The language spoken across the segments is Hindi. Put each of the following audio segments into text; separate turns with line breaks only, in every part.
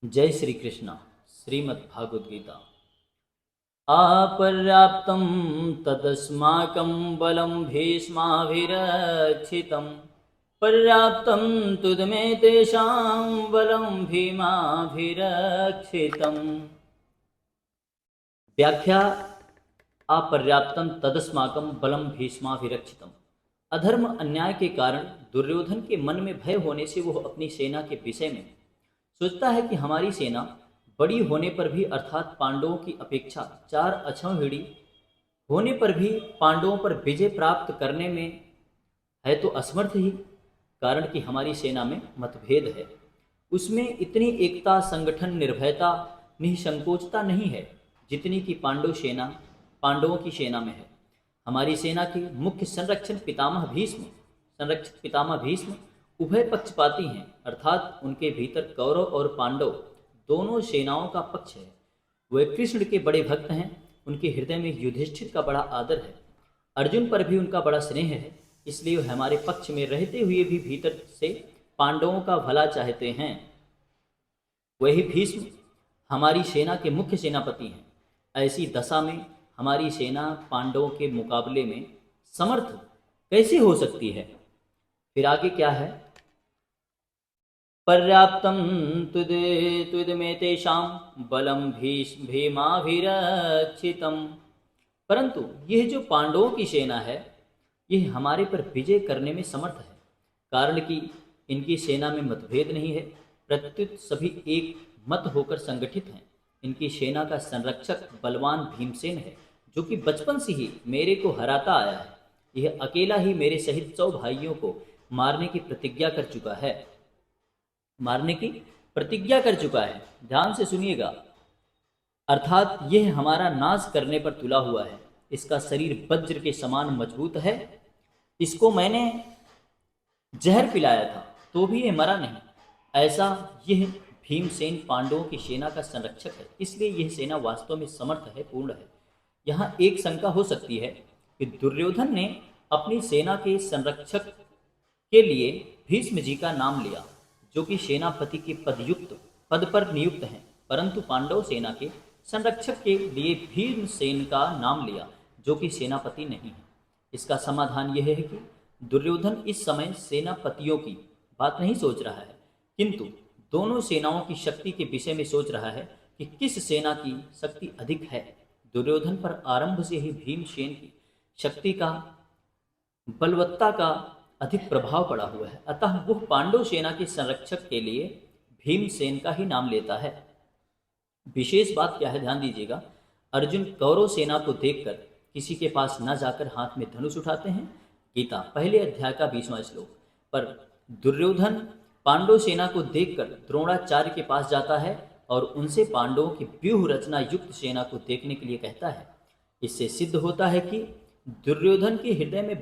जय श्री कृष्ण। श्रीमद् भागवत गीता। अपर्याप्तं तदस्माकं बलं भीष्माभिरक्षितं पर्याप्तं तुदमे तेषां बलं भीमाभिरक्षितम्। व्याख्या: अपर्याप्तं तदस्माकं बलं भीष्माभिरक्षितम्। अधर्म अन्याय के कारण दुर्योधन के मन में भय होने से वह अपनी सेना के विषय में सोचता है कि हमारी सेना बड़ी होने पर भी अर्थात पांडवों की अपेक्षा चार अक्षौहिणी होने पर भी पांडवों पर विजय प्राप्त करने में है तो असमर्थ ही। कारण कि हमारी सेना में मतभेद है, उसमें इतनी एकता, संगठन, निर्भयता, निसंकोचता नहीं है जितनी कि पांडवों की सेना में है। हमारी सेना के मुख्य संरक्षक पितामह भीष्म उभय पक्षपाती हैं, अर्थात उनके भीतर कौरव और पांडव दोनों सेनाओं का पक्ष है। वे कृष्ण के बड़े भक्त हैं, उनके हृदय में युधिष्ठिर का बड़ा आदर है, अर्जुन पर भी उनका बड़ा स्नेह है, इसलिए वे हमारे पक्ष में रहते हुए भी भीतर से पांडवों का भला चाहते हैं। वही भीष्म हमारी सेना के मुख्य सेनापति हैं। ऐसी दशा में हमारी सेना पांडवों के मुकाबले में समर्थ कैसे हो सकती है? फिर आगे क्या है? पर्याप्तं तुद में तेषां बलं भीमाभिरक्षितम्। परंतु यह जो पांडवों की सेना है, यह हमारे पर विजय करने में समर्थ है। कारण कि इनकी सेना में मतभेद नहीं है, प्रत्युत सभी एक मत होकर संगठित हैं। इनकी सेना का संरक्षक बलवान भीमसेन है, जो कि बचपन से ही मेरे को हराता आया है। यह अकेला ही मेरे सहित 100 भाइयों को मारने की प्रतिज्ञा कर चुका है। ध्यान से सुनिएगा। अर्थात यह हमारा नाश करने पर तुला हुआ है। इसका शरीर वज्र के समान मजबूत है। इसको मैंने जहर पिलाया था तो भी यह मरा नहीं। ऐसा यह भीमसेन पांडवों की सेना का संरक्षक है, इसलिए यह सेना वास्तव में समर्थ है, पूर्ण है। यहाँ एक शंका हो सकती है कि दुर्योधन ने अपनी सेना के संरक्षक के लिए भीष्म जी का नाम लिया, जो कि सेनापति के पद पर नियुक्त हैं, परंतु पांडव सेना के संरक्षक के लिए भीमसेन का नाम लिया, जो कि सेनापति नहीं है। इसका समाधान यह है कि दुर्योधन इस समय सेनापतियों की बात नहीं सोच रहा है, किंतु दोनों सेनाओं की शक्ति के विषय में सोच रहा है कि किस सेना की शक्ति अधिक है। दुर्योधन पर आरंभ से ही भीमसेन की शक्ति का, बलवत्ता का अधिक प्रभाव पड़ा हुआ है, अतः वह पांडव सेना के संरक्षक के लिए भीमसेन का ही नाम लेता है। विशेष बात क्या है, ध्यान दीजिएगा। अर्जुन कौरव सेना को देखकर किसी के पास न जाकर हाथ में धनुष उठाते हैं। गीता पहले अध्याय का 20वां श्लोक। पर दुर्योधन पांडव सेना को देखकर द्रोणाचार्य के पास जाता है और उनसे पांडवों की व्यूह रचना युक्त सेना को देखने के लिए कहता है। इससे सिद्ध होता है कि दुर्योधन के हृदय में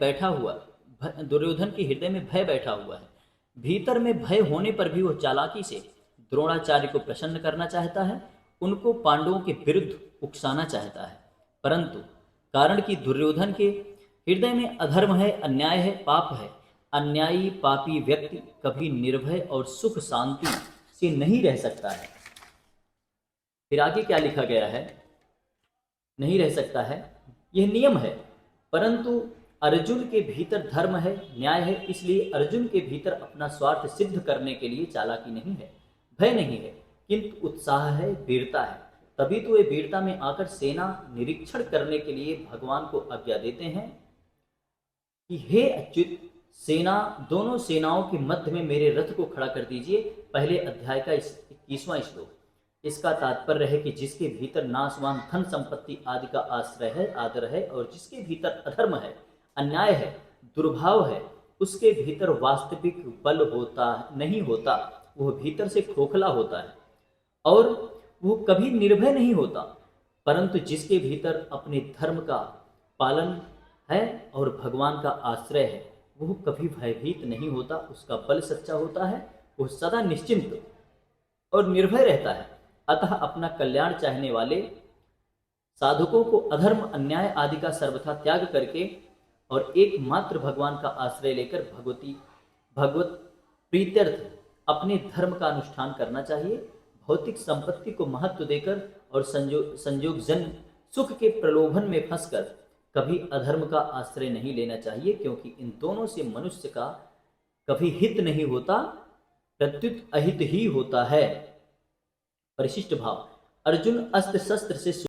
भय बैठा हुआ है। भीतर में भय होने पर भी वह चालाकी से द्रोणाचार्य को प्रसन्न करना चाहता है, उनको पांडवों के विरुद्ध उकसाना चाहता है। परंतु कारण कि दुर्योधन के हृदय में अधर्म है, अन्याय है, पाप है, अन्यायी पापी व्यक्ति कभी निर्भय और सुख शांति से नहीं रह सकता है। फिर आगे क्या लिखा गया है? नहीं रह सकता है, यह नियम है। परंतु अर्जुन के भीतर धर्म है, न्याय है, इसलिए अर्जुन के भीतर अपना स्वार्थ सिद्ध करने के लिए चालाकी नहीं है, भय नहीं है, किंतु उत्साह है, वीरता है। तभी तो वे वीरता में आकर सेना निरीक्षण करने के लिए भगवान को आज्ञा देते हैं कि हे अच्युत, दोनों सेनाओं के मध्य में मेरे रथ को खड़ा कर दीजिए। पहले अध्याय का 21वां श्लोक। इसका तात्पर्य है कि जिसके भीतर नाशवान धन संपत्ति आदि का आश्रय है, आदर है, और जिसके भीतर अधर्म है, अन्याय है, दुर्भाव है, उसके भीतर वास्तविक बल नहीं होता। वह भीतर से खोखला होता है और वह कभी निर्भय नहीं होता। परंतु जिसके भीतर अपने धर्म का पालन है और भगवान का आश्रय है, वह कभी भयभीत नहीं होता, उसका बल सच्चा होता है, वह सदा निश्चिंत और निर्भय रहता है। अतः अपना कल्याण चाहने वाले साधकों को अधर्म, अन्याय आदि का सर्वथा त्याग करके और एकमात्र भगवान का आश्रय लेकर भगवत प्रीत्यर्थ अपने धर्म का अनुष्ठान करना चाहिए, भौतिक संपत्ति को महत्व देकर और संयोगजन सुख के प्रलोभन में फंसकर कभी अधर्म का आश्रय नहीं लेना चाहिए, क्योंकि इन दोनों से मनुष्य का कभी हित नहीं होता, प्रत्युत अहित ही होता है। परिशिष्ट भाव। अर्जुन अस्त्र शस्त्र से